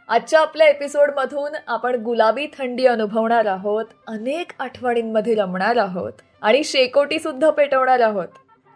आजच्या आपल्या एपिसोडमधून आपण गुलाबी थंडी अनुभवणार आहोत, अनेक आठवणींमध्ये रमणार आहोत आणि शेकोटी सुद्धा पेटवणार आहोत.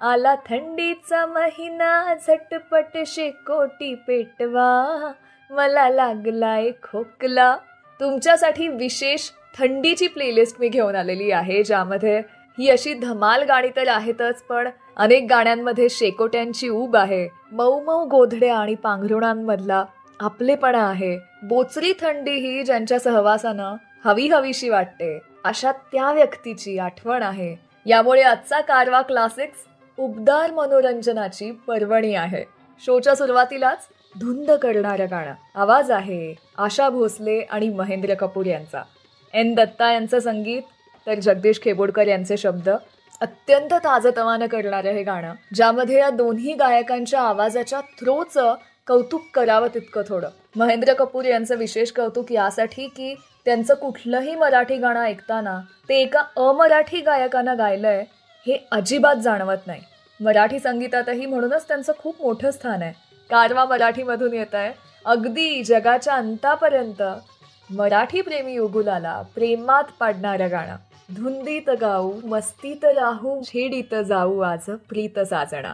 आला थंडीचा महिना, झटपट शेकोटी पेटवा, मला लागलाय खोकला. तुमच्यासाठी विशेष थंडीची प्लेलिस्ट मी घेऊन आलेली आहे, ज्यामध्ये ही अशी धमाल गाणी तर आहेतच, पण अनेक गाण्यांमध्ये शेकोट्यांची ऊब आहे, मऊ मऊ गोधड्या आणि पांघरुणांमधला आपलेपणा आहे. बोचरी थंडी ही ज्यांच्या सहवासानं हवी हवीशी वाटते, अशा त्या व्यक्तीची आठवण आहे. यामुळे आजचा कारवा क्लासिक्स उबदार मनोरंजनाची पर्वणी आहे. शोच्या सुरुवातीलाच धुंद करणारं गाणं. आवाज आहे आशा भोसले आणि महेंद्र कपूर यांचा. एन दत्ता यांचं संगीत तर जगदीश खेबोडकर यांचे शब्द. अत्यंत ताजतवानं करणारं हे गाणं, ज्यामध्ये या दोन्ही गायकांच्या आवाजाच्या थ्रोचं कौतुक करावं तितकं थोडं. महेंद्र कपूर यांचं विशेष कौतुक यासाठी की त्यांचं कुठलंही मराठी गाणं ऐकताना ते एका अमराठी गायकानं गायलंय हे अजिबात जाणवत नाही. मराठी संगीतातही म्हणूनच त्यांचं खूप मोठं स्थान आहे. कारवा मराठीमधून येत आहे अगदी जगाच्या अंतापर्यंत मराठी प्रेमी युगुलाला प्रेमात पाडणारं गाणं. धुंदीत गाऊ, मस्तीत राहू, छेडीत जाऊ आज प्रीत साजना.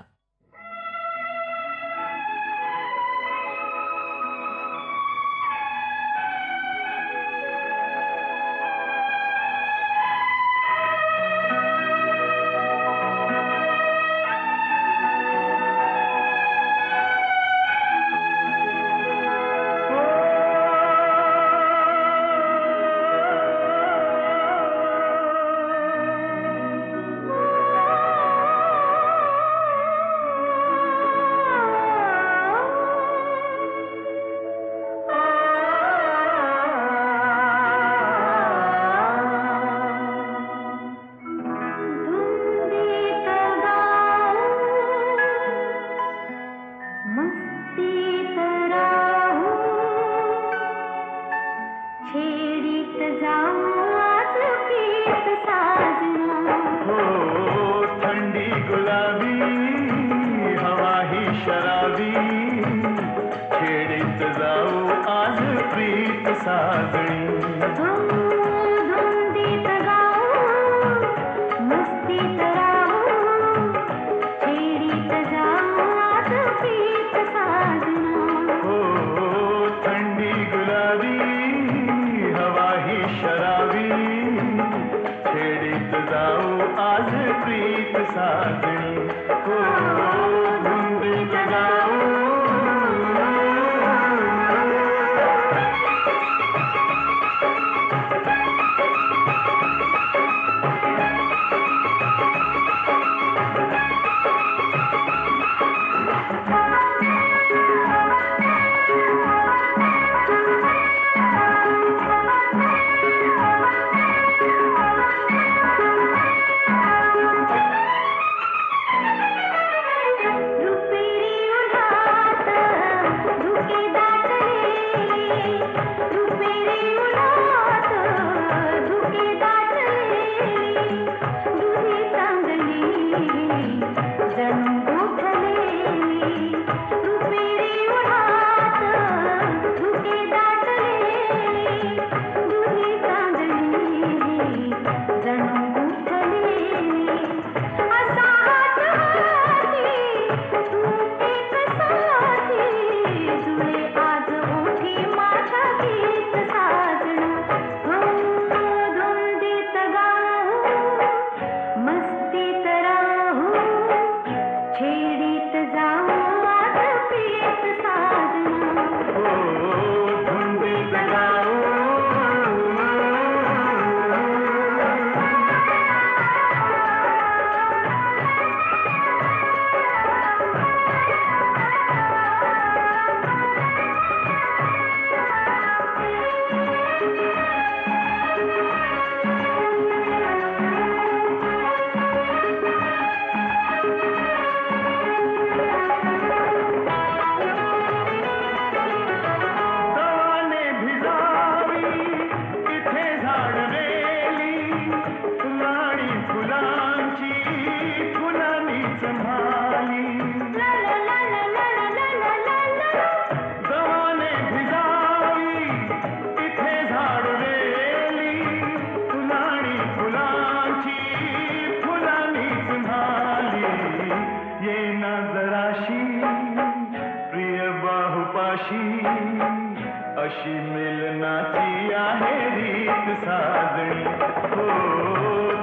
अशी मिलनाची आहे रीत साजणी. हो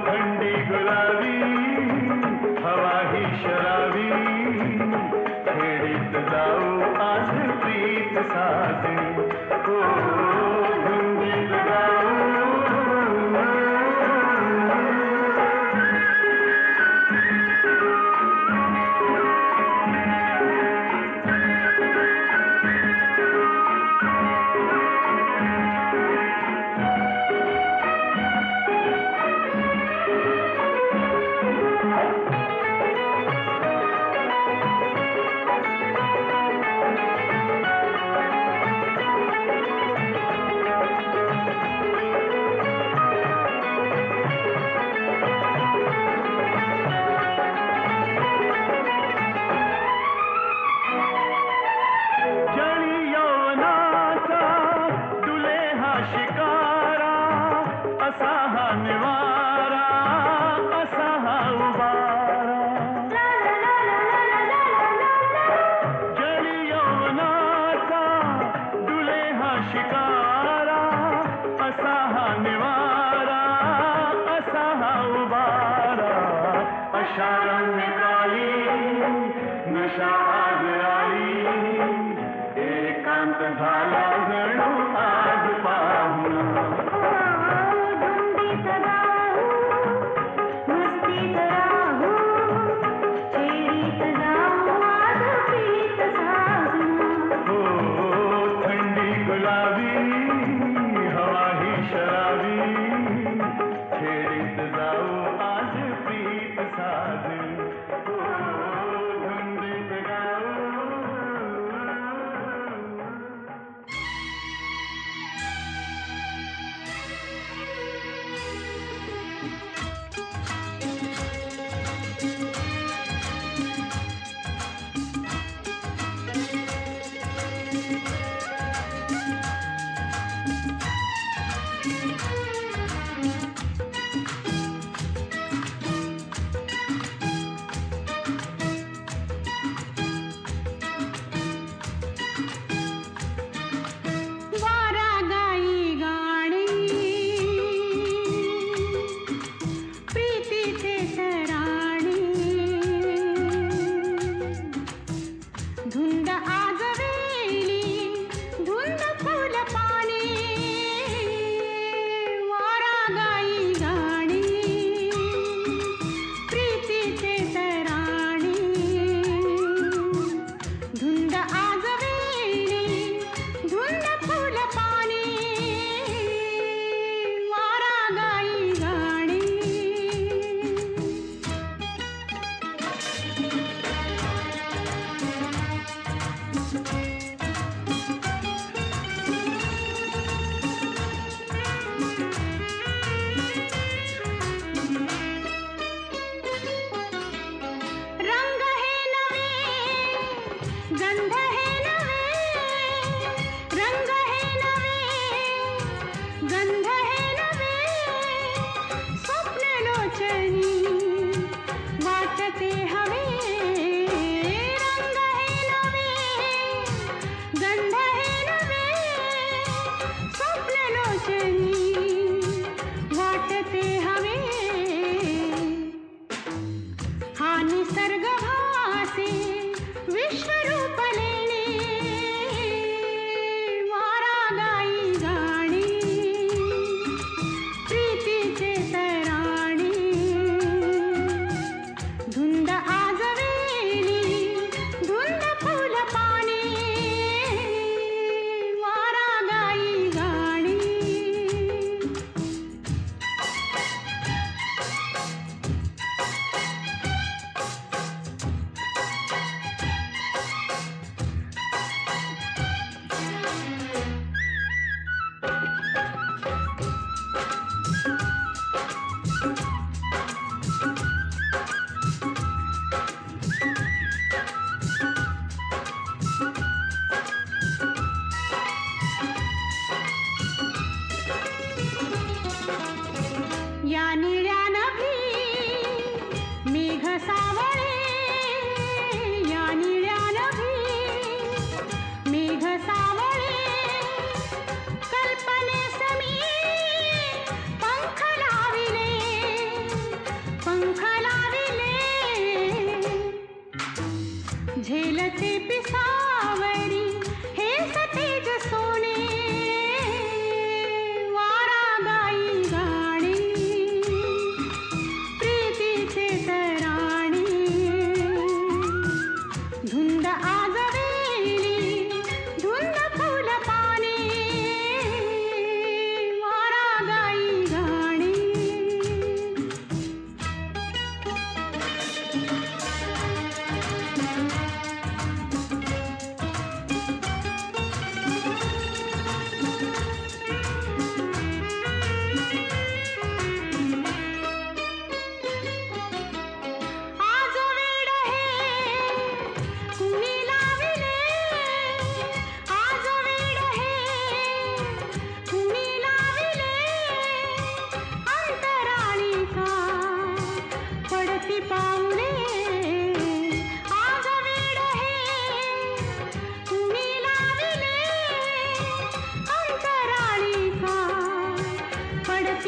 थंडी गुलाबी हवा ही शराबी, खेडीत जाऊ आज प्रीत साजणी. हो धुंदीत जाऊ.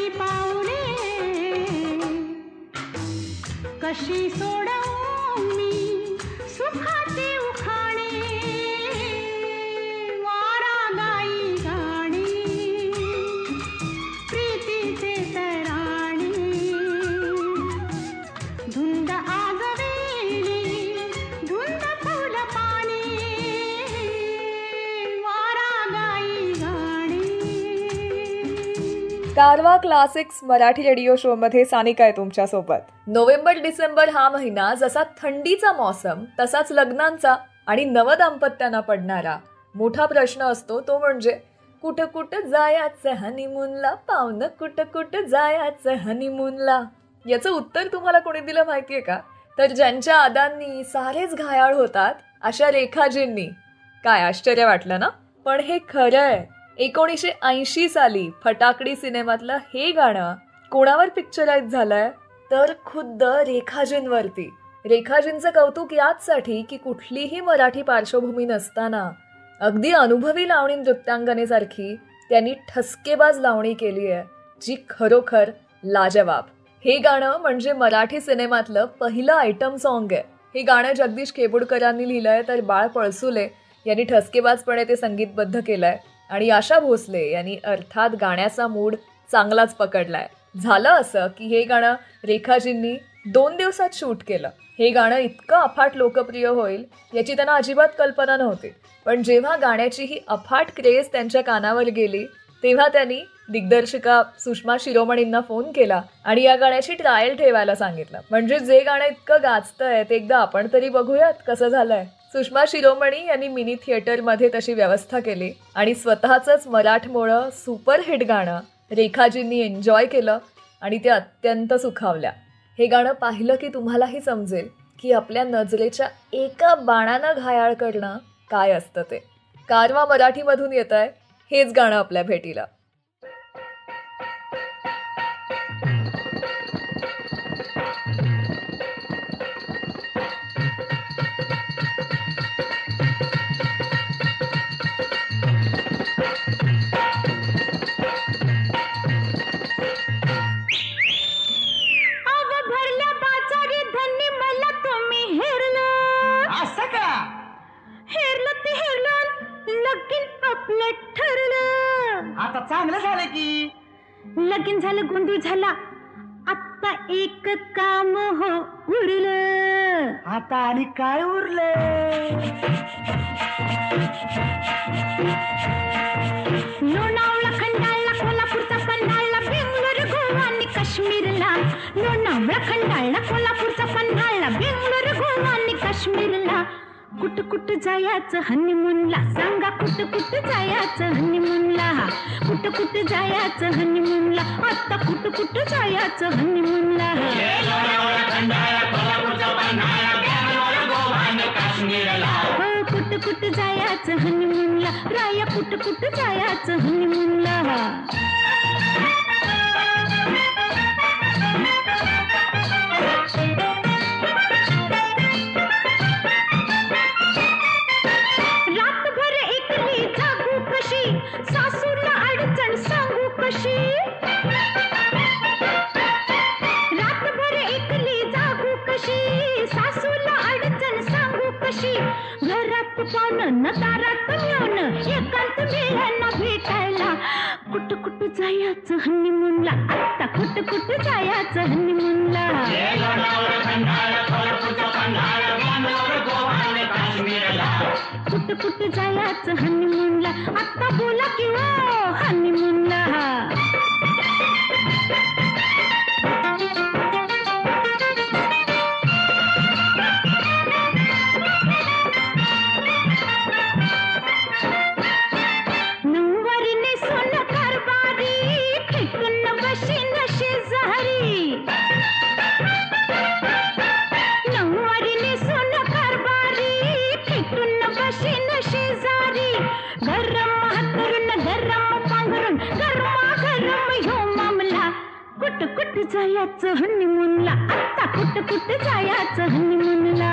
माझी पाऊले कशी सोडवू मी सुखाचे उखाणे वारा गाई गाणी प्रीतीचे तराणे धुंद आगवेली धुंद फुल पाणी वारा गाई गाणी. कारवा क्लासिक्स मराठी रेडिओ शो मध्ये सानिका आहे तुमच्या सोबत. नोव्हेंबर डिसेंबर हा महिना जसा थंडीचा मौसम तसाच लग्नांचा आणि नवदाम्पत्यांना पडणारा मोठा प्रश्न असतो तो म्हणजे कुठं कुठं जायचं हनीमूनला, पाहुणं कुठं कुठं जायचं हनीमूनला. याचं उत्तर तुम्हाला कोणी दिलं माहितीये का? तर ज्यांच्या आदांनी सारेच घायाळ होतात अशा रेखाजींनी. काय आश्चर्य वाटलं ना? पण हे खरं आहे. 1980 साली फटाकडी सिनेमातलं हे गाणं कोणावर पिक्चराईज झालंय? तर खुद्द रेखाजींवरती. रेखाजींचं कौतुक याचसाठी की कुठलीही मराठी पार्श्वभूमी नसताना अगदी अनुभवी लावणी नृत्यांगनेसारखी त्यांनी ठसकेबाज लावणी केली आहे जी खरोखर लाजवाब. हे गाणं म्हणजे मराठी सिनेमातलं पहिलं आयटम सॉन्ग आहे. हे गाणं जगदीश केबुडकरांनी लिहिलंय तर बाळ पळसुले यांनी ठसकेबाजपणे ते संगीतबद्ध केलंय आणि आशा भोसले यांनी अर्थात गाण्याचा मूड चांगलाच पकडलाय. झालं असं की हे गाणं रेखाजींनी 2 दिवसात शूट केलं. हे गाणं इतकं अफाट लोकप्रिय होईल याची त्यांना अजिबात कल्पना नव्हती. पण जेव्हा गाण्याची ही अफाट क्रेज त्यांच्या कानावर गेली तेव्हा त्यांनी दिग्दर्शिका सुषमा शिरोमणींना फोन केला आणि या गाण्याची ट्रायल ठेवायला सांगितलं. म्हणजे जे गाणं इतकं गाजतंय ते एकदा आपण तरी बघूयात कसं झालंय. सुषमा शिरोमणी यांनी मिनी थिएटरमध्ये तशी व्यवस्था केली आणि स्वतःच मराठमोळं सुपरहिट गाणं रेखाजींनी एन्जॉय केलं आणि ते अत्यंत सुखावल्या. हे गाणं पाहिलं की तुम्हालाही समजेल की आपल्या नजरेच्या एका बाणानं घायाळ करणं काय असतं ते. कारवा मराठीमधून येत आहे हेच गाणं आपल्या भेटीला. आता चांगलं झालं की लगीन झालं गोंधळ झाला आता एक काम हो उरलं. आता आणि काय उरलं? लोणावळा खंडाळला कोल्हापूरचा पन्हाळला बेंगलोर गोवा आणि काश्मीरला. लोणावळा खंडाळला कोल्हापूरचा पन्हाळला बेंगलोर गोवा आणि काश्मीरला. कुठ कुठ जायचं हनीमूनला सांगा कुठ कुठ जायचं हनीमूनला. कुठ कुठ जायचं हनीमूनला आता कुठ कुठ जायचं हनीमूनला. हो कुठ कुठ जायचं हनीमूनला राया कुठ कुठ जायचं हनीमूनला. सासूला अडचण सांगू कशी. रातभर एकली जागू कशी सासूला अडचण सांगू कशी. घरात पाहुणं न दारात येऊन एकांत मेळ्यांना भेटायला. कुठ कुठ जायचं हनीमूनला आता कुठ कुठ जायचं हनीमूनला. कुठ कुठ जायचं हनीमूनला आता बोला की हो हनीमूनला. नऊवारीने सोनं कारभारी खेटून बशीन शेजारी. नऊवारीने सोनं कारभारी खेटून बशीन शेजारी. गरम हातरून गरम पांघरून गरमा गरम ह्यो मामला. कुठ कुठ जायचं हनीमूनला आता कुठ कुठ जायचं हनीमूनला.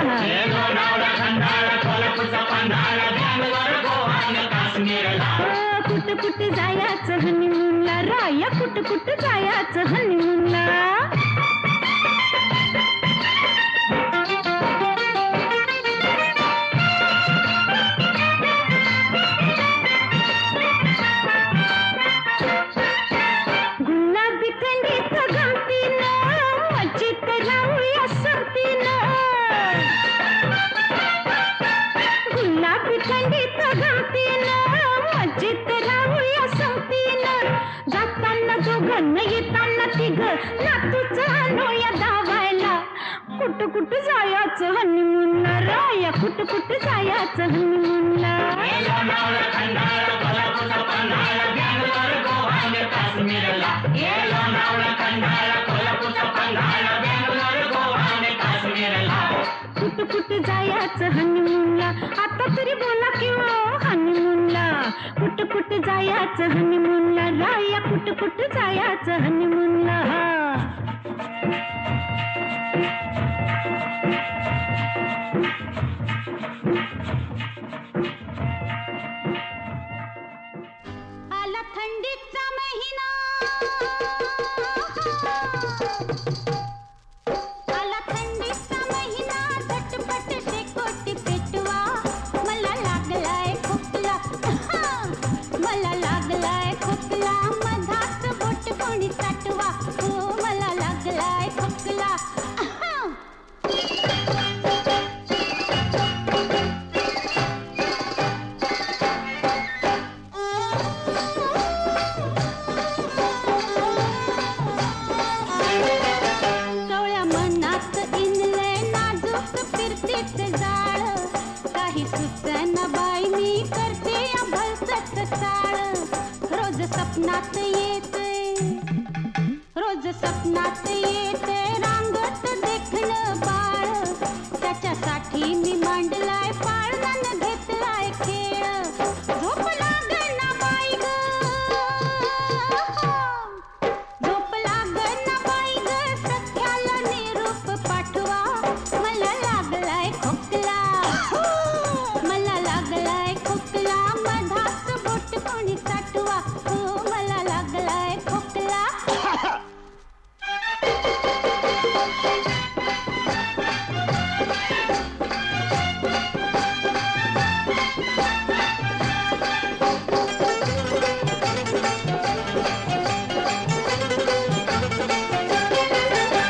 कुठं कुठं जायचं हनीमूनला राया कुठं कुठं जायचं हनीमूनला गुलाबी थंडीत गमतीनं मजेत राहूया संगतीनं गुलाबी थंडीत गमतीनं मजेत राहूया संगतीनं जाताना दोघं येताना तिघं नातूच आणूया धावायला कुठं कुठं जायचं हनीमूनला राया कुठं कुठं जायचं हनीमूनला कुठं कुठं जायचं हनीमूनला आता तरी बोला किंवा हनीमूनला कुठं कुठं जायचं हनीमूनला राया कुठं कुठं जायचं हनीमूनला आला थंडीचा महिना आला थंडीचा महिना झटपट शेकोटी पेटवा मला लागलाय खोकला मला लागलाय खोकला मधाच बोट कोणी चाटवा हो मला लागलाय खोकला कवळ्या मनात इनलंय नाजूक फिरतीच जाळ काही सुचना बाई मी करते या भलसत चाळ रोज सपनात येते रांगत देखणं बाळ त्याच्यासाठी मी मांडलाय पाळण्यानं घेतलाय खेळ झोप लागना बाई ग झोप लागना बाई ग सख्याला निरूप पाठवा मला लागलाय खोकला मला लागलाय खोकला मधाच बोट कोणी चाटवा हो मला लागलाय खोकला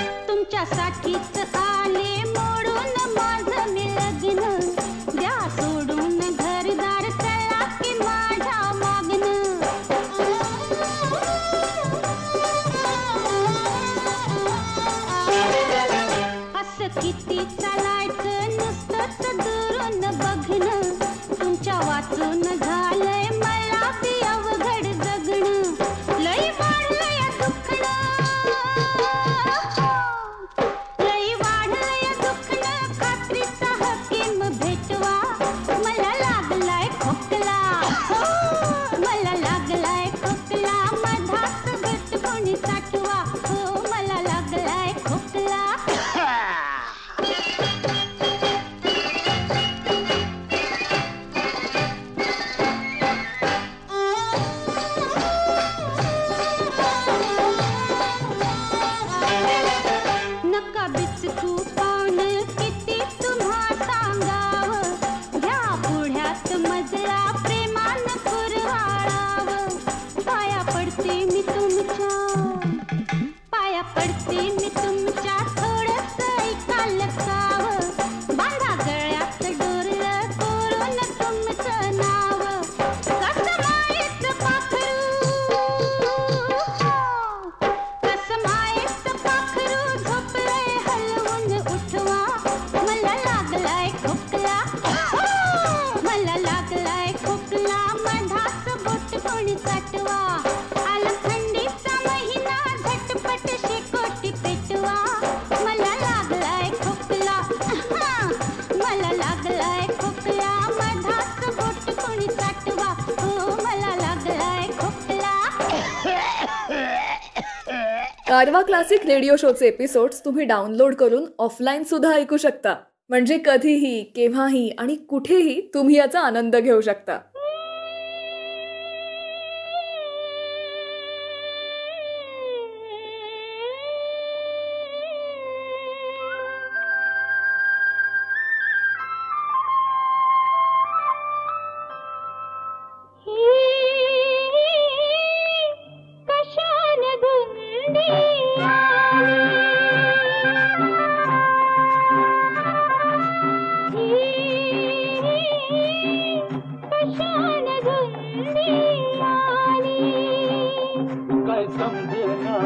तुमच्यासाठीच आले मोडून माझं मी लग्न द्या सोडून घरदार चला की माझ्या मागणं असं किती चालायचं नुसतंच दुरून बघणं तुमच्या वाचून झालंय मला बी अवघड जगणं लई वाढलंय दुखणं लई वाढलंय दुखणं खात्रीचा हकीम भेटवा मला लागलाय खोकला मला लागलाय खोकला मधाच गट कोणी साठवा हो मला लागलाय खोकला नका बिचकू पान किती तुम्हा सांगावं घ्या पुढ्यात मजला प्रेमान कुरवाळावं पाया पडते मी तुमच्या थोडंस ऐका लकावं बांधा गळ्यात डोरलं कोरून तुमचं नाव कसं मायेचं पाखरू झोपलंय हलवून उठवा मला लागलाय खोकला मधाच बोट कोणी चाटवा आला थंडीचा महिना झटपट शेकोटी पेटवा मला लागलाय खोकला मधाच बोट कोणी चाटवा हो मला लागलाय खोकला कारवा क्लासिक रेडिओ शोचे एपिसोड्स तुम्ही डाउनलोड करून ऑफलाईन सुद्धा ऐकू शकता. म्हणजे कधीही, केव्हाही आणि कुठेही तुम्ही याचा आनंद घेऊ शकता. समजेना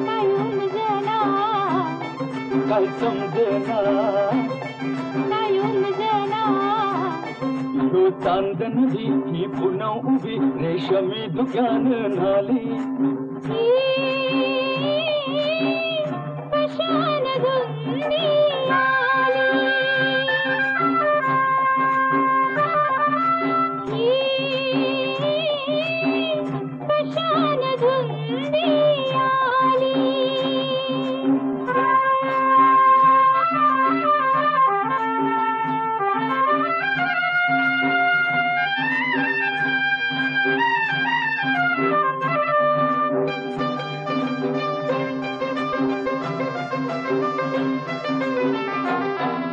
काय उमजना काय समजेना काय उमजना ह्यो चांदन ही पुन्हा उभी रेशमी दुकान नाली कशान धुंदी आली कशान धुंदी आली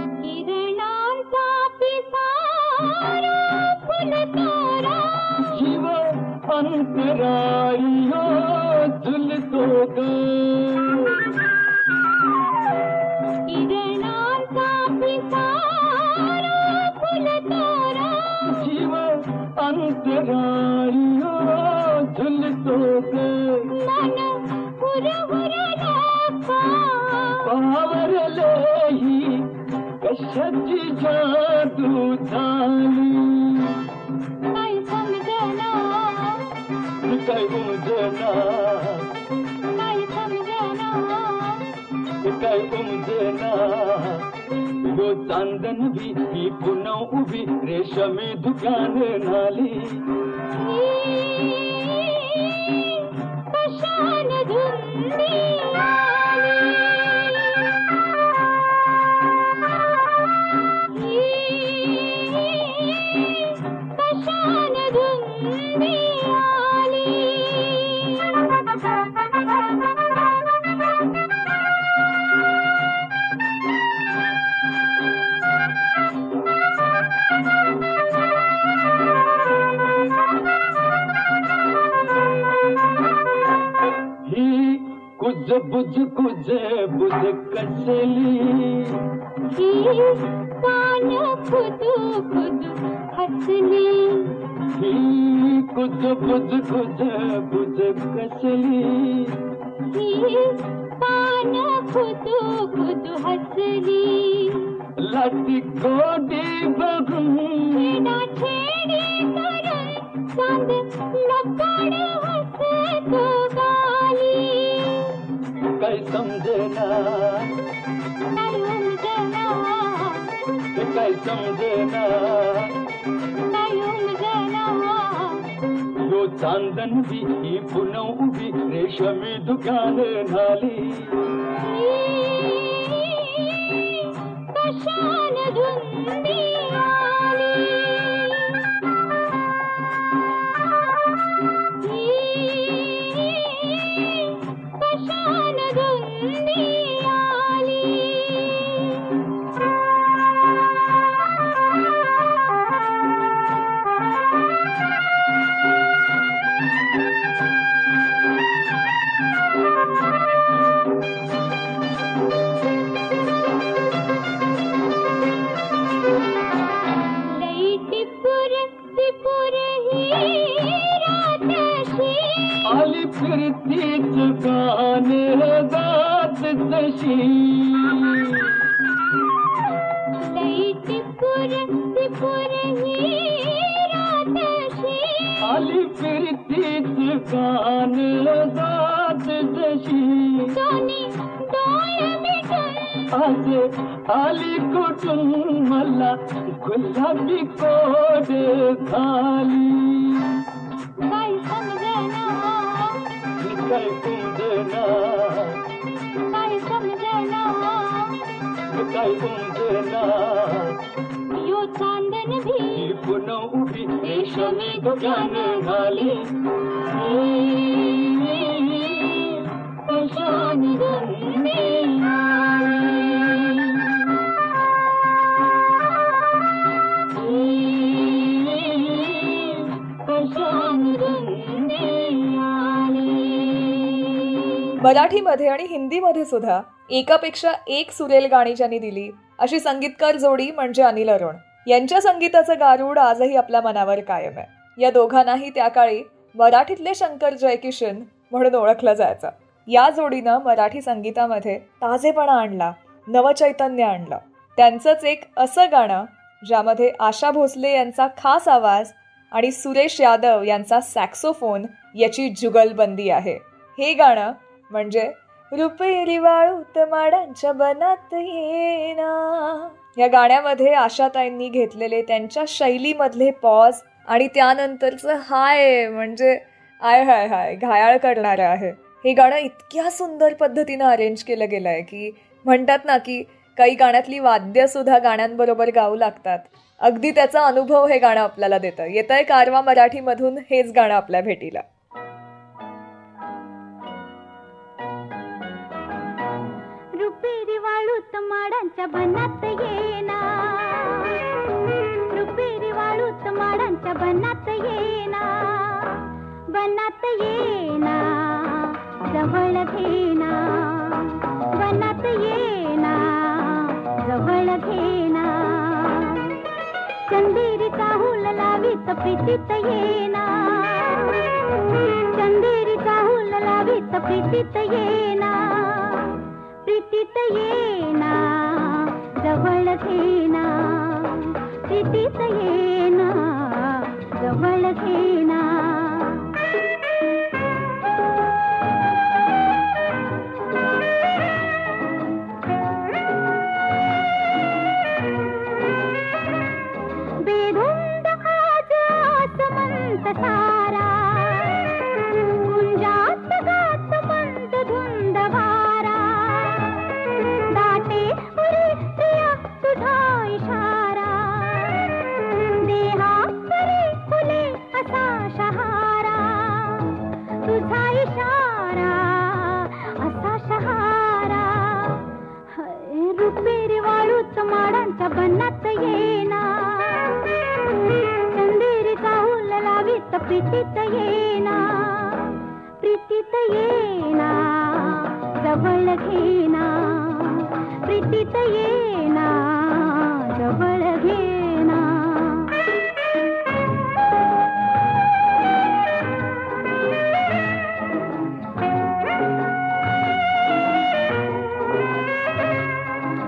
किरणांचा पिसारा फुलतोरा जीव अंतराळियो झुलतो ग किरणांचा पिसारा फुलतोरा जीव अंतराळियो झुलतो ग मन हुरहुरला का पावरले ही कशाची जादू झाली काय समजना काय उमजना काय समजना काय उमजना ह्यो चांदन ही पुन्हा उभी रेशमी दुकान नाली कशान धुंदी आली कशान धुंदी आली ही कुज बुज कसली ही कान खुदू खुदू हसली ही कुज बुज कसली ही कान खुदू खुदू हसली लाटी गोडी बघून छेडा छेडी करून चांद लपड हसतो गाली काय समजेना काय उमजना काय समजेना काय उमजना ह्यो चांदन ही पुन्हा उभी रेशमी दुकान नाली कशान धुंदी आली कशान धुंदी आली टिपुर ही रातशी आली फिरतीच गाण गात तशी टिपुर ही रातशी आली फिरतीच गाण गात जशी दोन्ही डोळे मिटून आज आली कुठून मला गुलाबी कोड खाली काय समजना काय उमजना काय समजना काय उमजना यो चांदन भी ही पुन्हा उभी रेशमी दुकान घाली कशान धुंदी मराठीमध्ये आणि हिंदीमध्ये सुद्धा एकापेक्षा एक सुरेल गाणी ज्यांनी दिली अशी संगीतकार जोडी म्हणजे अनिल अरुण यांच्या संगीताचं गारूड आजही आपल्या मनावर कायम आहे. या दोघांनाही त्या काळी मराठीतले शंकर जयकिशन म्हणून ओळखला जायचा. या जोडीनं मराठी संगीतामध्ये ताजेपणा आणला, नवचैतन्य आणलं. त्यांचंच एक असं गाणं ज्यामध्ये आशा भोसले यांचा खास आवाज आणि सुरेश यादव यांचा सॅक्सोफोन याची जुगलबंदी आहे. हे गाणं म्हणजे रुपेरी वाळूत माडांच्या बनात येना. या गाण्यामध्ये आशाताईंनी घेतलेले त्यांच्या शैलीमधले पॉज आणि त्यानंतरचं हाय म्हणजे आय हाय हाय घायाळ करणारं आहे. हे गाणं इतक्या सुंदर पद्धतीनं अरेंज केलं गेलं आहे की म्हणतात ना की काही गाण्यातली वाद्यसुद्धा गाण्यांबरोबर गाऊ लागतात. अगदी त्याचा अनुभव हे गाणं आपल्याला देतं. येतंय कारवा मराठीमधून हेच गाणं आपल्या भेटीला. रुपेरी वाळूत माडांच्या बनात येना, रुपेरी वाळूत माडांच्या बनात येना, बनात येना जवळ घेना, बनात येना जवळ घेना, चंदेरीचा हुल लावीत प्रीतीत येना, चंदेरीचा हुल लावीत प्रीतीत येना, प्रीतीत येना जवळ घेना, प्रीतीत येना जवळ घेना. बेधुंद आज आसमंत सारा, गुंजात गात मंद धुंद वारा, दाटे उरी प्रिया तुझा इशारा, देहा परी फुले असा शहारा, तुझा इशारा असा शहारा. रुपेरी वाळूत माडांच्या बनात येना, चंदेरीचा हुल लावीत प्रीतीत येना, प्रीतीत येना जवळ घेना, प्रीतीत येना जवळ घेना.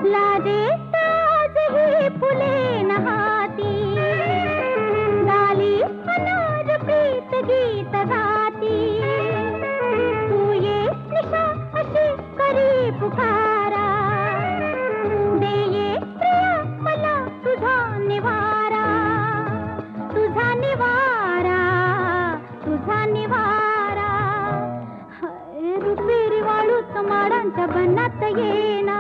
लाजेत आजही फुले नहाती, डाली अनार प्रीत गीत गाती, तू ये निशा अशी करी पुकारा, दे ये प्रिया मला तुझा निवारा, तुझा निवारा, तुझा निवारा. रुपेरी वाळूत माडांच्या बनात येना,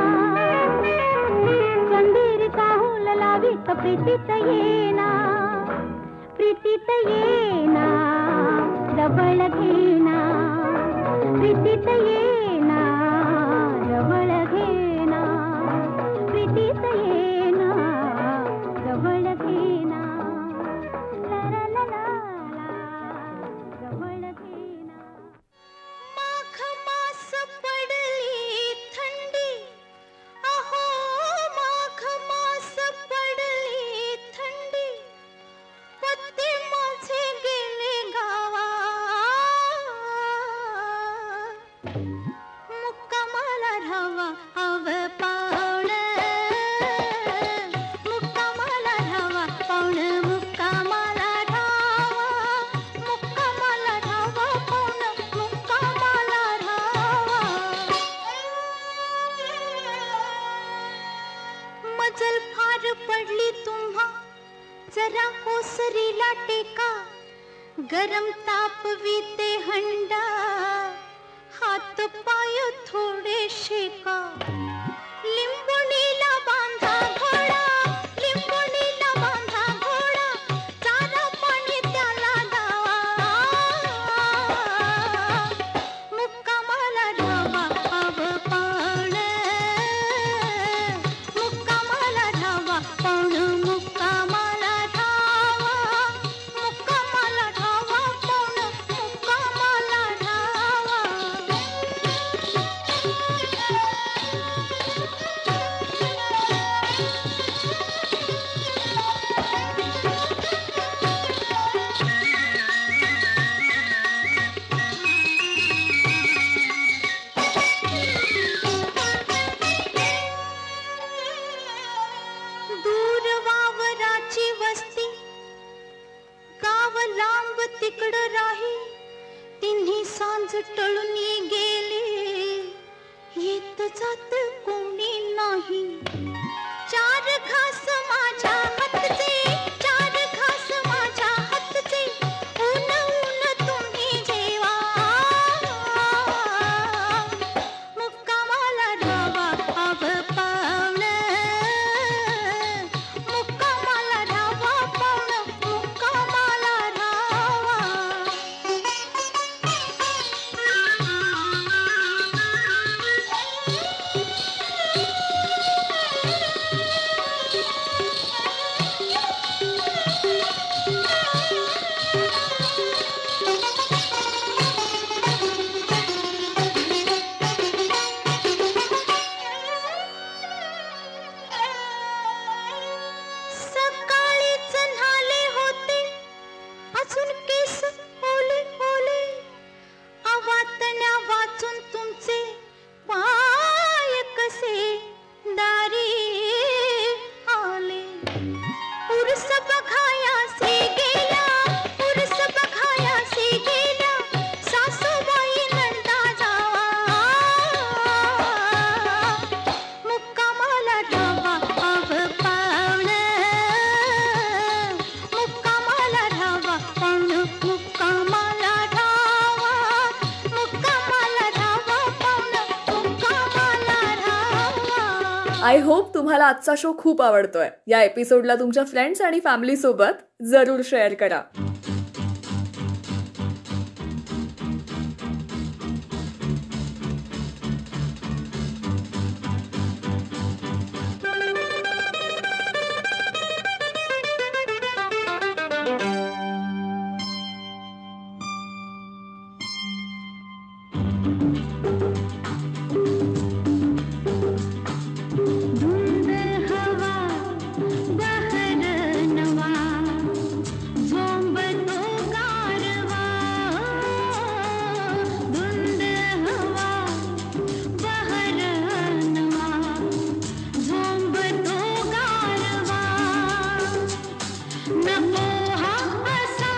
चंदेरीचा हुल लावीत प्रीतीत येना, प्रीतीत येना जवळ घेना, प्रीतीत येना जवळ घेना, प्रीतीत येना जवळ घेना, ला ला ला ला जवळ घेना. माघ मास पडली थंडी, अहो माघ मास पडली थंडी, पती माझे गेले गावा, मुक्कामाला राहावा हव पाहुण, मुक्कामाला राहावा पाहुण, मुक्कामाला राहावा, मुक्कामाला राहावा पाहुण, मुक्कामाला राहावा. मजल फार पडली तुम्हा जरा ओसरीला टेका, गरम तापविते हंडा, हात पाय थोडे शेका, लिंबुणीला बांधा घोडा, लिंबुणीला बांधा घोडा, चारा पाणी त्याला दावा, मुक्कामाला राहावा हव पाहुण, मुक्कामाला राहावा पाहुण, मुक्कामाला राहावा, मुक्कामाला राहावा पाहुण, मुक्कामाला राहावा. तिन्ही सांज टळूनी गेले, येत जात कोणी नाही. चार घास माझ्या हातचे, चार घास माझ्या हातचे, ऊन ऊन तुम्ही जेवा. मुक्कामाला राहावा आव पावन, मुक्कामाला राहावा पावन, मुक्कामाला राहावा. सकाळीच न्हाले होते, अजून केस ओले ओले, अवातण्या वाचून तुमचे पाय कसे दारी आले. उर्स बघायासे गेल्या, उर्स बघायासे गेल्या, सासूबाई नंदा जावा. मुक्कामाला राहावा आव पावन, मुक्कामाला राहावा पावन, मुक्कामाला राहावा, मुक्कामाला राहावा पावन, मुक्कामाला राहावा. आय होप तुम्हाला आजचा शो खूप आवडतोय. या एपिसोडला तुमच्या फ्रेंड्स आणि फॅमिली सोबत जरूर शेअर करा. धुंद हवा बहर नवा, झोंब तो गारवा. धुंद हवा बहर नवा, झोंब तो गारवा. नको हा असा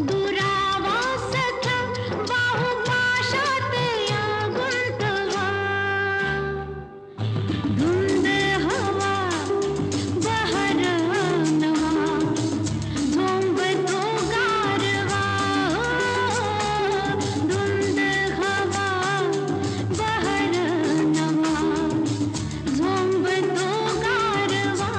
दुरावा सख्या, बाहू पाशात या गुंतवा. धुंद हवा बहर नवा, झोंब तो गारवा. धुंद हवा बहर नवा, झोंब तो गारवा.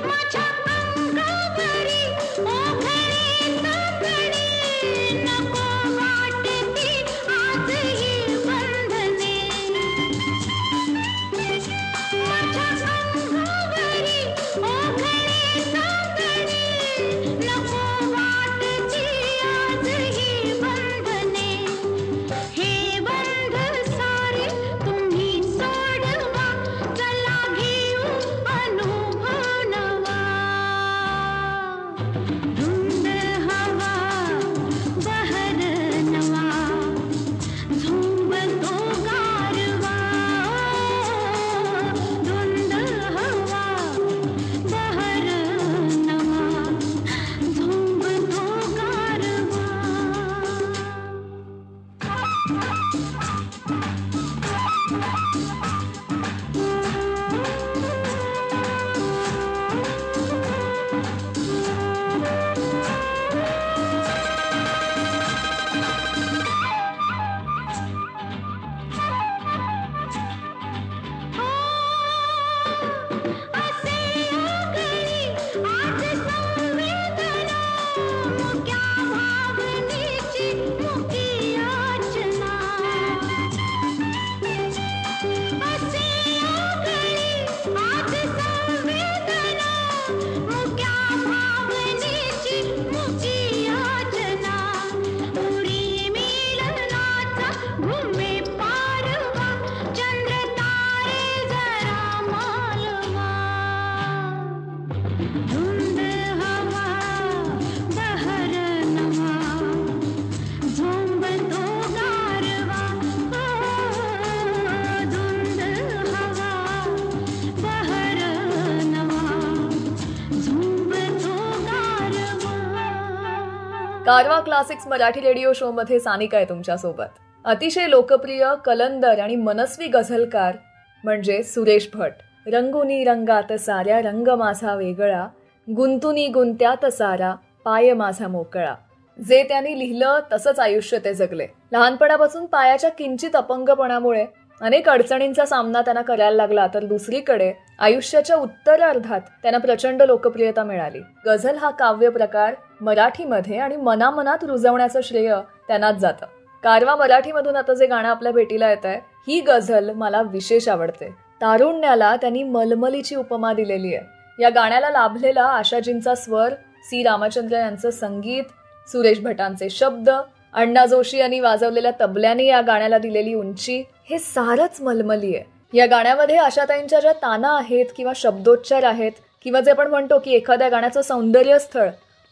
माझ्या अंगावरी ओघळे तातडी, नको वाटती आज ही बंधने. माझ्या अंगावरी ओघळे तातडी, नको वाटती आज ही बंधने. हे बंध सारे तुम्ही सोडवा, चला घेऊ अनुभव नवा. धुंद हवा बहर नवा, झोंब तो गारवा. धुंद हवा बहर नवा, झोंब तो गारवा. असे आगरी आज संवेदना, मुक्या भावनेची मुकी याचना. कारवा क्लासिक्स मराठी रेडिओ शो मध्ये सानिका आहे तुमच्यासोबत. अतिशय लोकप्रिय कलंदर आणि मनस्वी गझलकार म्हणजे सुरेश भट. रंगुनी रंगात साऱ्या रंग माझा वेगळा, गुंतुनी गुंत्यात सारा पाय माझा मोकळा. जे त्यांनी लिहिलं तसंच आयुष्य ते जगले. लहानपणापासून पायाच्या किंचित अपंगपणामुळे अनेक अडचणींचा सामना त्यांना करायला लागला, तर दुसरीकडे आयुष्याच्या उत्तरार्धात त्यांना प्रचंड लोकप्रियता मिळाली. गझल हा काव्य प्रकार मराठीमध्ये आणि मनामनात रुजवण्याचं श्रेय त्यांनाच जातं. कारवा मराठीमधून आता जे गाणं आपल्या भेटीला येत आहे, ही गझल मला विशेष आवडते. तारुण्याला त्यांनी मलमलीची उपमा दिलेली आहे. या गाण्याला लाभलेला आशाजींचा स्वर, सी रामचंद्र यांचं संगीत, सुरेश भटांचे शब्द, अण्णा जोशी यांनी वाजवलेल्या तबल्याने या गाण्याला दिलेली उंची, हे सारंच मलमली आहे. या गाण्यामध्ये आशाताईंच्या ज्या ताना आहेत किंवा शब्दोच्चार आहेत किंवा जे आपण म्हणतो की एखाद्या गाण्याचं सौंदर्य स्थळ,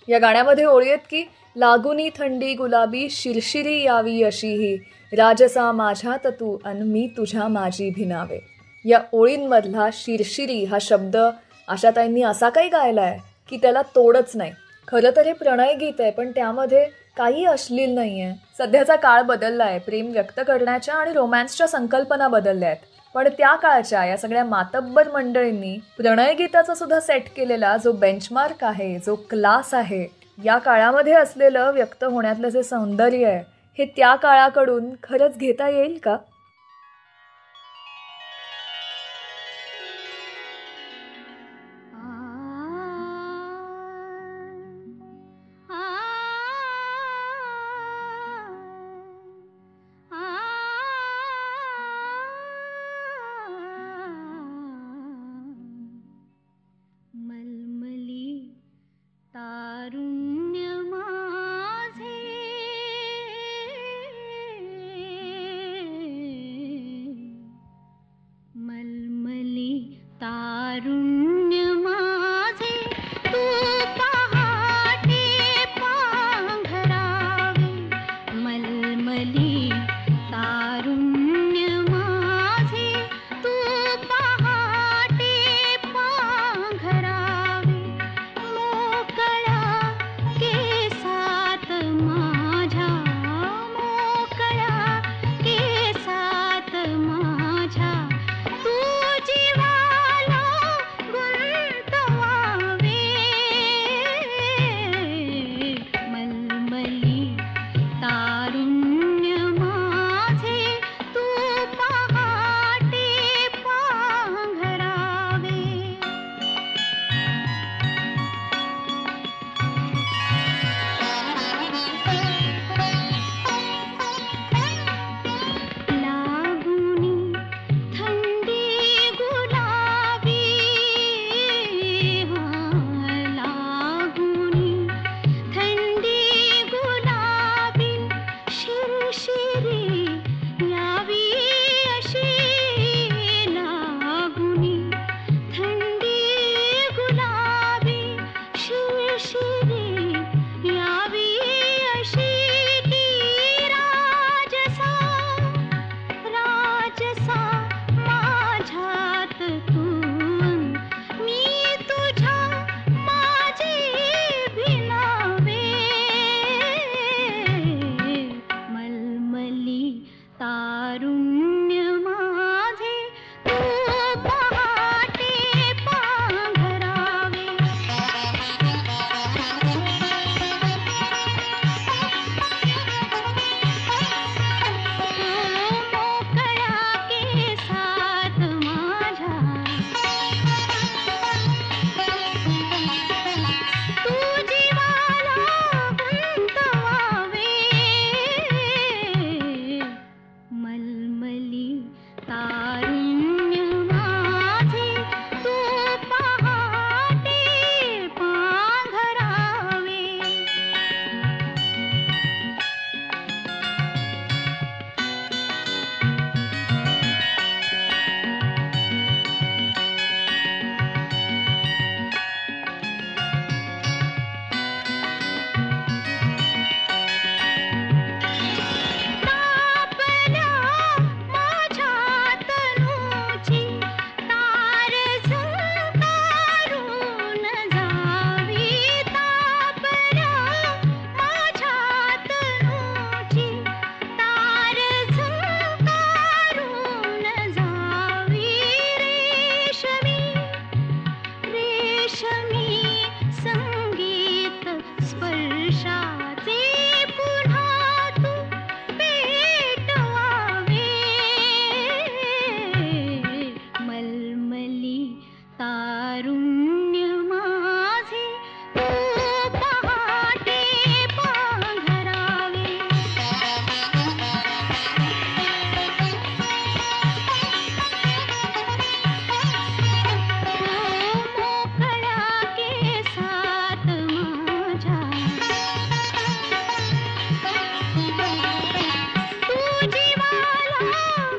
या गाण्यामध्ये ओळी आहेत की लागुनी थंडी गुलाबी शिरशिरी यावी अशीही, राजसा माझ्यात तू अन मी तुझ्या माझी भिनावे. या ओळींमधला शिरशिरी हा शब्द आशाताईंनी असा काही गायलाय की त्याला तोडच नाही. खरं तर हे प्रणय गीत आहे, पण त्यामध्ये काही अश्लील नाहीये. सध्याचा काळ बदलला आहे, प्रेम व्यक्त करण्याच्या आणि रोमॅन्सच्या संकल्पना बदलल्या आहेत. पण त्या काळच्या या सगळ्या मातब्बर मंडळींनी प्रणय गीताचा सुद्धा सेट केलेला जो बेंचमार्क आहे, जो क्लास आहे, या काळामध्ये असलेलं व्यक्त होण्यातलं जे सौंदर्य आहे, हे त्या काळाकडून खरंच घेता येईल का?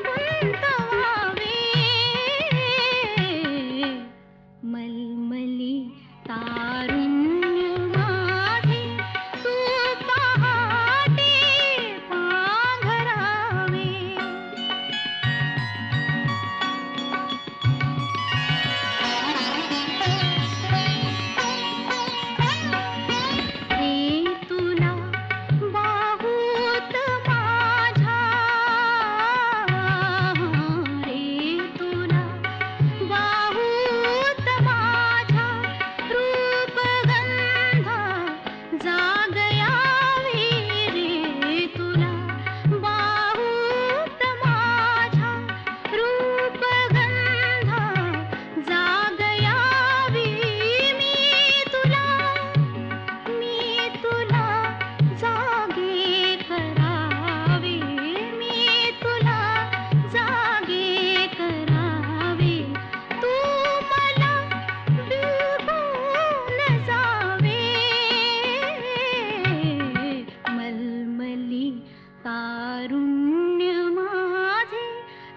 गुंतवावे मलमली तारुण्य माझे तू पहाटे पांघरावे रे तुला बाहूत माझ्या रे तुला बाहूत माझ्या रूपगंधा जागयावी रे तुला बाहूत माझ्या रूपगंधा जागयावी मी तुला जागे करावे मी तुला जागे करावे तू मला बिलगून जावे मलमली तारुण्य माझे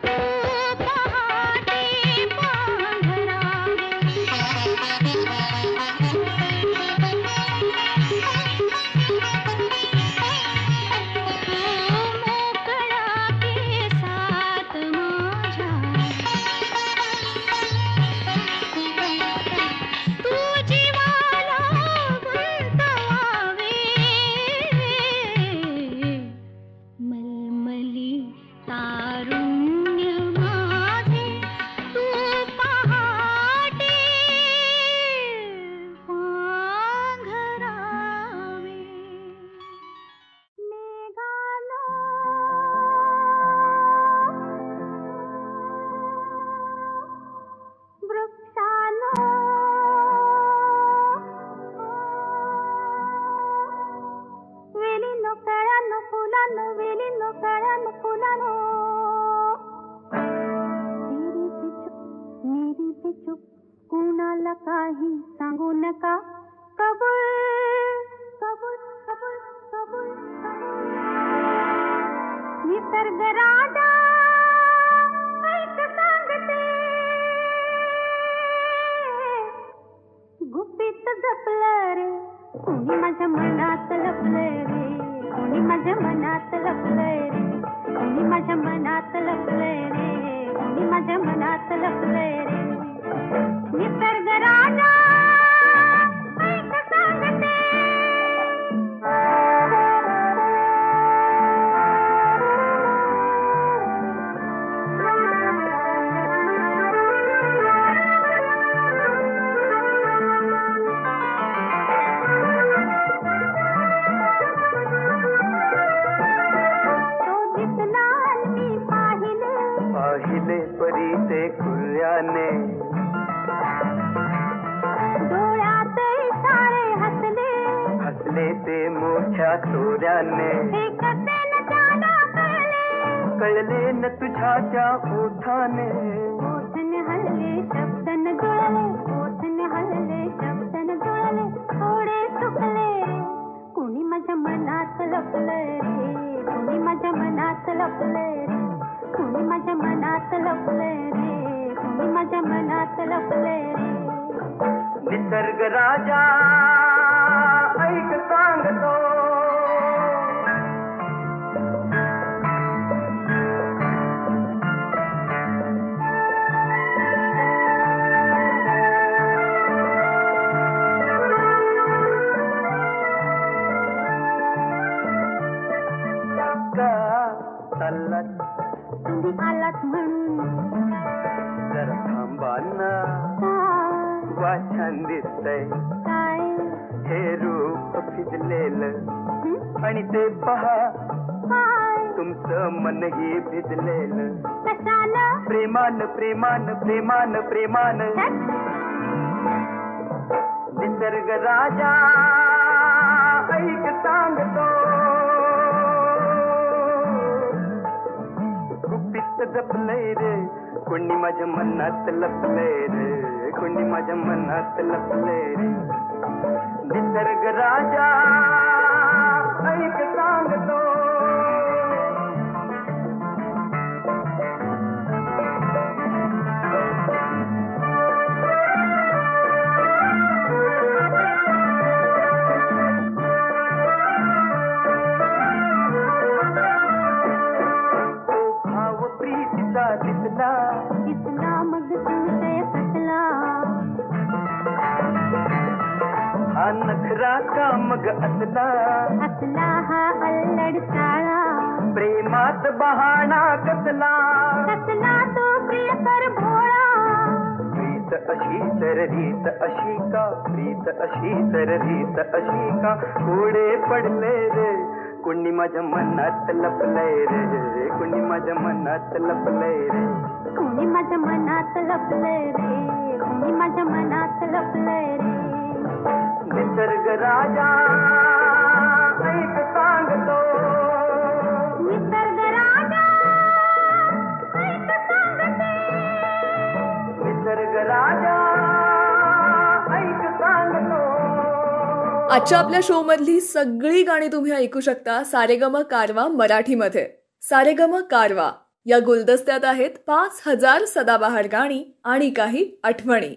तू पहाटे मोकळा केसात माझ्या तू जीवाला गुंतवावे मलमली तारुण्य माझे तू पहाटे पांघरावे मेघालो वृक्षालो वेलीनो कळ्यानो फुलानो वेलीनो कळ्यानो फुलानो मेरी भी चुप कुणाला काही सांगू नका कबूल कबूल कबूल कबूल निसर्ग राजा ऐक सांगते गुपित जपलं रे कोणी माझ्या मनात लपलंय रे कोणी माझ्या मनात लपलंय रे कोणी माझ्या मनात लपलंय रे कोणी माझ्या मनात लपलंय रे निसर्ग राजा ऐक सांगते तो दिसला मी पाहिले पाहिले परी ते खुल्याने डोळ्यात सारे हसले हसले ते मोठ्या तोऱ्याने हे कसे न त्याला कळले न तुझ्या त्या ओठाने ओठन हल्ले शब्दन जुळले ओठन हल्ले शब्दन जुळले थोडे चुकले कोणी माझ्या मनात लपलंय रे कोणी माझ्या मनात लपलंय रे कोणी माझ्या मनात लपलंय रे कोणी माझ्या मनात लपलंय रे निसर्ग राजा ऐक सांगतो चाललात तुम्ही आलात म्हणून जरा थांबा ना वा छान दिसतंय काय हे रूप भिजलेलं आणि ते पहा काय तुमचं मनही भिजलेलं कशाला प्रेमान प्रेमान प्रेमान प्रेमान निसर्ग राजा ऐक सांगतो गुपित जपलंय रे कोणी माझ्या मनात लपलंय रे कोणी माझ्या मनात लपलंय रे निसर्ग राजा ऐक सांगतो प्रीतीचा दिसला दिसला मग संशय फसला हा नखरा का मग असला असला हा अल्लड साळा प्रेमात बहाणा कसला कसला तो प्रियकर भोळा रीत अशी तर रीत अशी का रीत अशी तर रीत अशी का कोडे पडले रे कुणी माझ्या मनात लपलंय रे कुणी माझ्या मनात लपलंय रे कोणी माझ्या मनात लपलंय रे कोणी माझ्या मनात लपलंय रे निसर्ग राजा ऐक सांगतो निसर्ग राजा ऐक सांगते निसर्ग राजा ऐक सांगतो. आजच्या आपल्या शो मधली सगळी गाणी तुम्ही ऐकू शकता सारेगम कारवा मराठीमध्ये. सारेगम कारवा या गुलदस्त्यात आहेत 5,000 सदाबहार गाणी आणि काही आठवणी.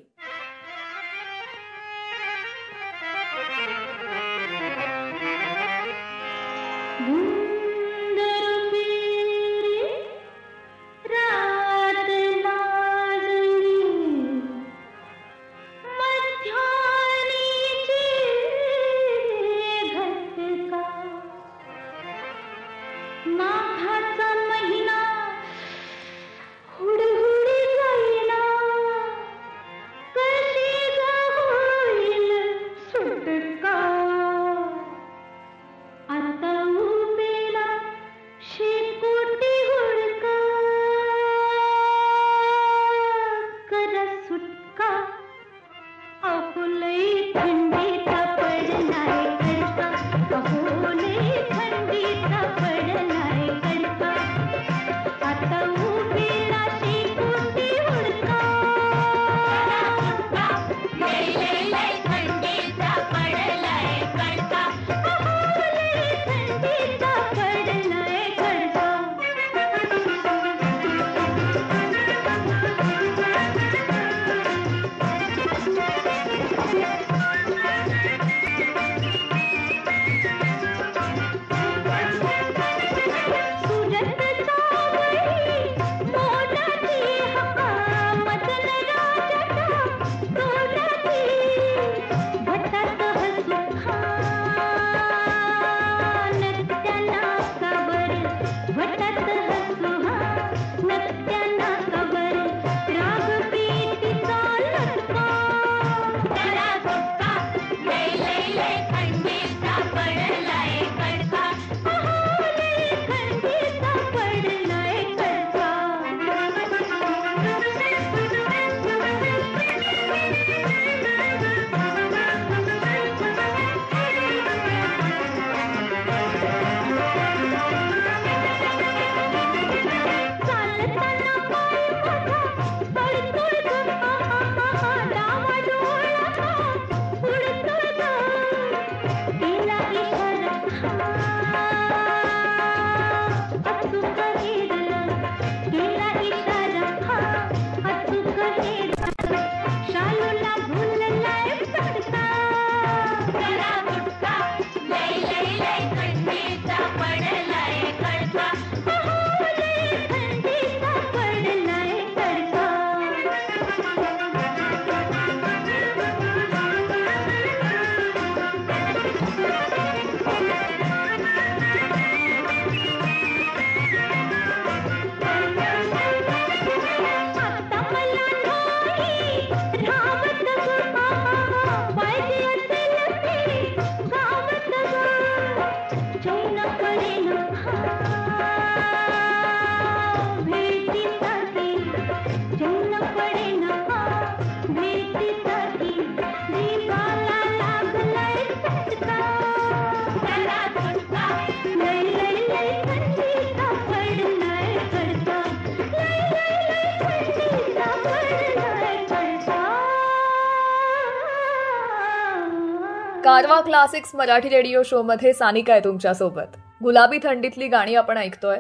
कारवा क्लासिक्स मराठी रेडिओ शो मध्ये सानिका आहे तुमच्यासोबत. गुलाबी थंडीतली गाणी आपण ऐकतोय.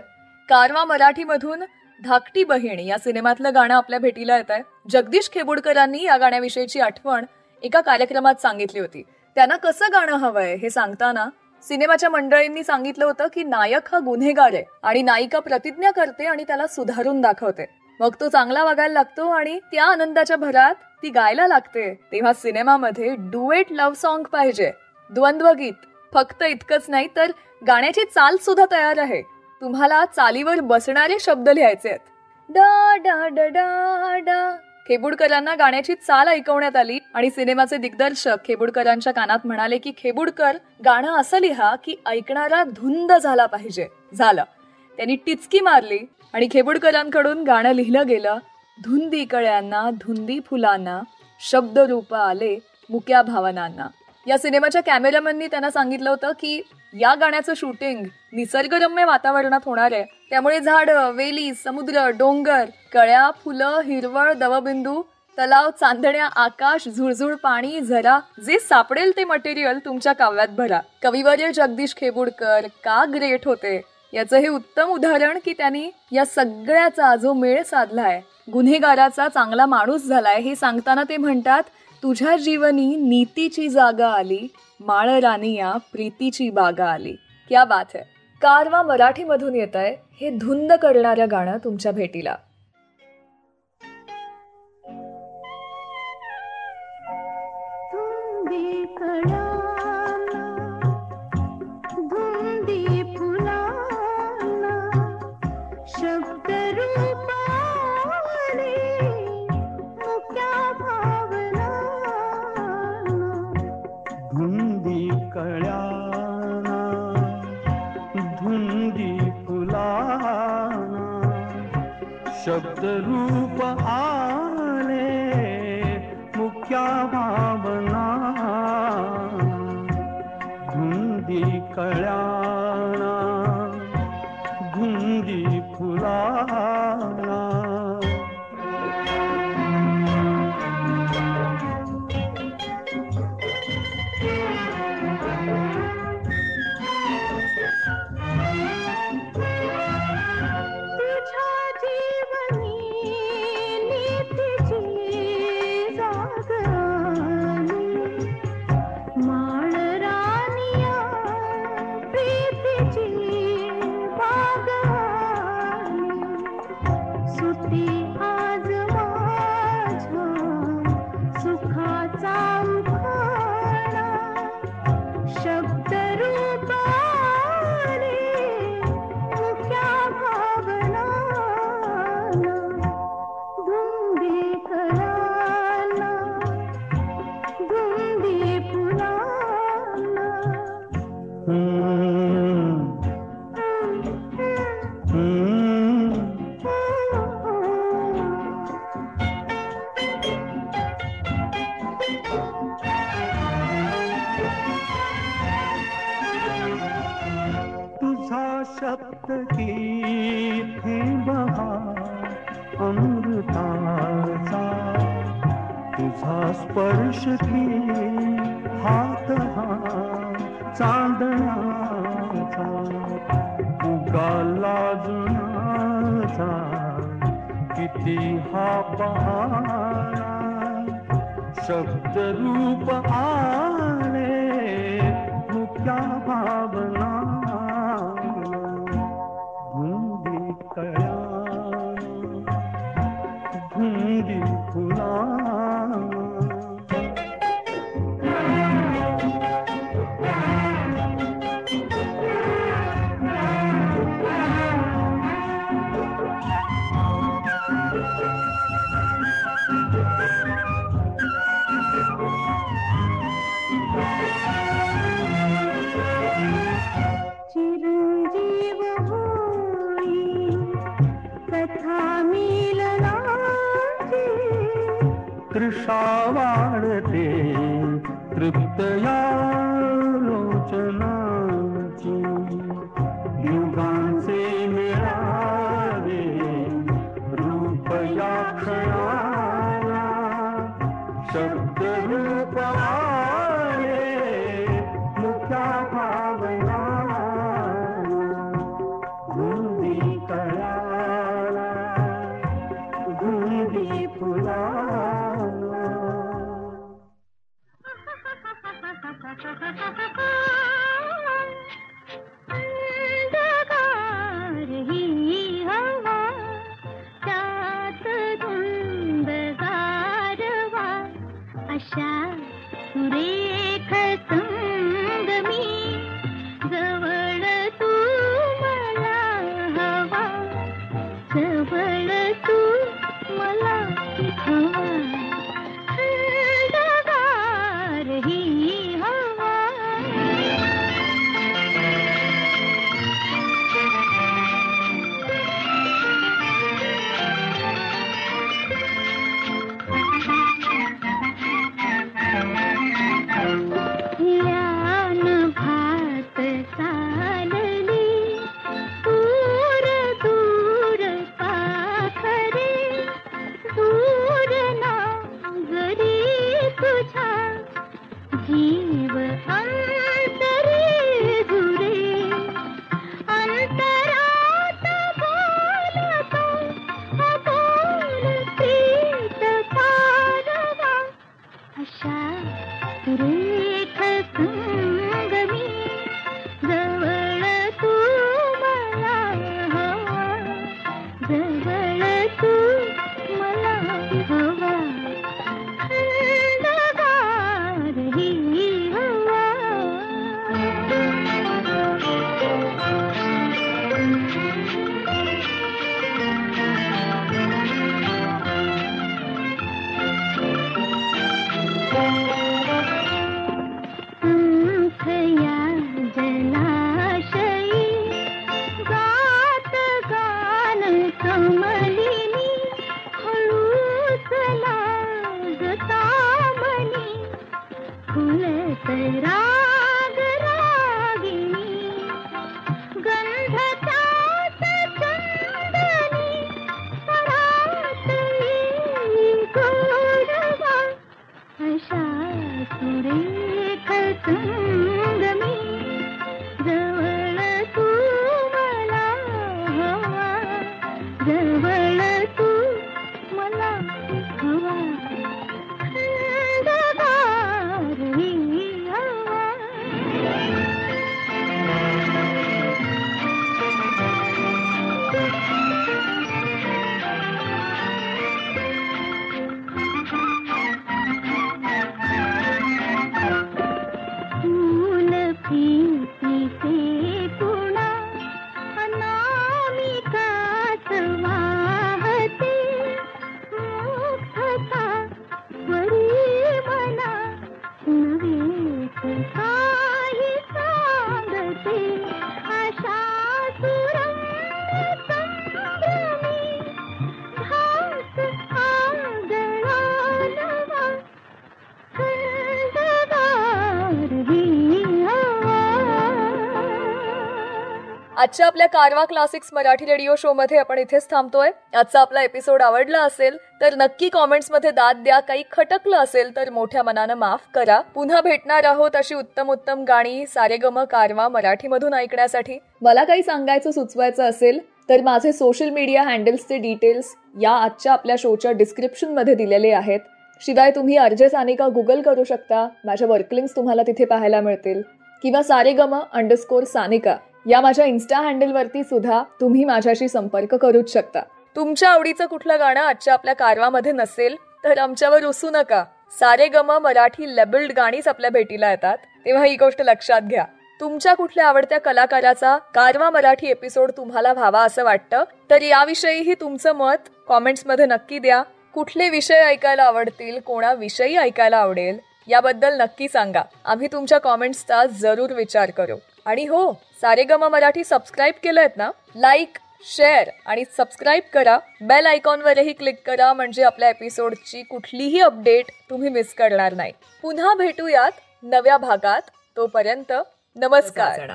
कारवा मराठीमधून धाकटी बहीण या सिनेमातलं गाणं आपल्या भेटीला येत आहे. जगदीश खेबुडकरांनी या गाण्याविषयीची आठवण एका कार्यक्रमात सांगितली होती. त्यांना कसं गाणं हवंय हे सांगताना सिनेमाच्या मंडळींनी सांगितलं होतं की नायक हा गुन्हेगार आहे आणि नायिका प्रतिज्ञा करते आणि त्याला सुधारून दाखवते. मग तो चांगला वागायला लागतो आणि त्या आनंदाच्या भरात ती गायला लागते. तेव्हा सिनेमामध्ये डुएट लव्ह सॉन्ग पाहिजे, द्वंद्वगीत. फक्त इतकंच नाही तर गाण्याची चाल सुद्धा तयार आहे. तुम्हाला चालीवर बसणारे शब्द लिहायचे आहेत. डा डा डा डा डा. खेबुडकरांना गाण्याची चाल ऐकवण्यात आली आणि सिनेमाचे दिग्दर्शक खेबुडकरांच्या कानात म्हणाले की खेबुडकर गाणं असं लिहा की ऐकणारा धुंद झाला पाहिजे. झालं. त्यांनी टिचकी मारली आणि खेबुडकरांकडून गाणं लिहिलं गेलं. धुंदी कळ्यांना धुंदी फुलांना शब्दरूप आले मुक्या भावनांना. या सिनेमाच्या कॅमेरामॅननी त्यांना सांगितलं होतं की या गाण्याचं शूटिंग निसर्गरम्य वातावरणात होणार आहे. त्यामुळे झाडं, वेली, समुद्र, डोंगर, कळ्या, फुलं, हिरवळ, दवबिंदू, तलाव, चांदण्या, आकाश, झुळझुळ पाणी, झरा, जे सापडेल ते मटेरियल तुमच्या काव्यात भरा. कविवर्य जगदीश खेबुडकर का ग्रेट होते याचं हे उत्तम उदाहरण की त्यांनी या सगळ्याचा जो मेळ साधलाय, गुन्हेगाराचा चांगला माणूस झालाय हे सांगताना ते म्हणतात, तुझ्या जीवनी नीतीची जागा आली, माळ रानिया प्रीतीची बागा आली. क्या बात है. कारवा मराठीमधून येत आहे हे धुंद करणारं गाणं तुमच्या भेटीला. धुंदी कळ्याना धुंदी फुलाना शब्द रूप आले मुक्या भावना. धुंदी कळ्याना धुंदी फुलाना. शब्द की थे बहार अमृताचा, तुझा स्पर्श की हात हा चांदण्याचा, उगाला जुनाचा किती हा पहारा, शब्द रूप आले मुक्या भावना. धुंदी कळ्याना धुंदी फुलाना. चिरंजीव होई कथा मिलनाची, तृषा वाढते तृप्त या लोचनाची, युगांचे मिळावे रूप या क्षणाला, शब्द रूप आले मुक्या भावना. धुंदी कळ्याला धुंदी फुलाना. हवा थंडगार ही हवा यान भात चालली दूर दूर पाखरे दूर नागरी तुझा जीव अंतरी झुरे अंतरात बोलतो अबोल प्रीत पारवा अशा सुरेख संगमी जवळ तू मला हवा जवळ तू मला हवा थंडगार ही हवा या जलाशयी गात गान कमलिनी हळूच लागता मनी फुलत राग रागिनी गंध त्यात चंदनी परात येई गोडवा अशा सुरेख संगमी जवळ तू मला हवा जवळ तू मला हवा थंडगार ही हवा फूल प्रीतीचे पुणा अनामिकाच वाहते मुग्धता वरी मना नवेच काही सांगते आशा सुरंग संभ्रमी घास आगळा नवा थंडगार ही हवा आजच्या आपल्या कारवा क्लासिक्स मराठी रेडिओ शो मध्ये आपण इथेच थांबतोय. आजचा आपला एपिसोड आवडला असेल तर नक्की कॉमेंट्स मध्ये दाद द्या. काही खटकलं असेल तर मोठ्या मनानं माफ करा. पुन्हा भेटणार आहोत अशी उत्तम उत्तम गाणी सारेगम कारवा मराठीमधून ऐकण्यासाठी. मला काही सांगायचं सुचवायचं असेल तर माझे सोशल मीडिया हँडल्सचे डिटेल्स या आजच्या आपल्या शोच्या डिस्क्रिप्शन मध्ये दिलेले आहेत. शिवाय तुम्ही आरजे सानिका गुगल करू शकता. माझ्या वर्कलिंग्स तुम्हाला तिथे पाहायला मिळतील. किंवा सारेगम_सानिका या माझ्या इन्स्टा हँडलवरती सुद्धा तुम्ही माझ्याशी संपर्क करूच शकता. तुमच्या आवडीचं कुठलं गाणं आजच्या आपल्या कारवामध्ये नसेल तर आमच्यावर रुसू नका. सारेगम मराठी लेबल्ड गाणीच आपल्या भेटीला येतात, तेव्हा ही गोष्ट लक्षात घ्या. तुमच्या कुठल्या आवडत्या कलाकाराचा कारवा मराठी एपिसोड तुम्हाला व्हावा असं वाटतं तर याविषयीही तुमचं मत कॉमेंट्समध्ये नक्की द्या. कुठले विषय ऐकायला आवडतील, कोणाविषयी ऐकायला आवडेल याबद्दल नक्की सांगा. आम्ही तुमच्या कॉमेंट्सचा जरूर विचार करू. आणि हो, सारेगम मराठी सबस्क्राईब केलंयत ना? लाईक, शेअर आणि सबस्क्राईब करा. बेल आयकॉनवरही क्लिक करा म्हणजे आपल्या एपिसोडची कुठलीही अपडेट तुम्ही मिस करणार नाही. पुन्हा भेटूयात नव्या भागात. तोपर्यंत नमस्कार.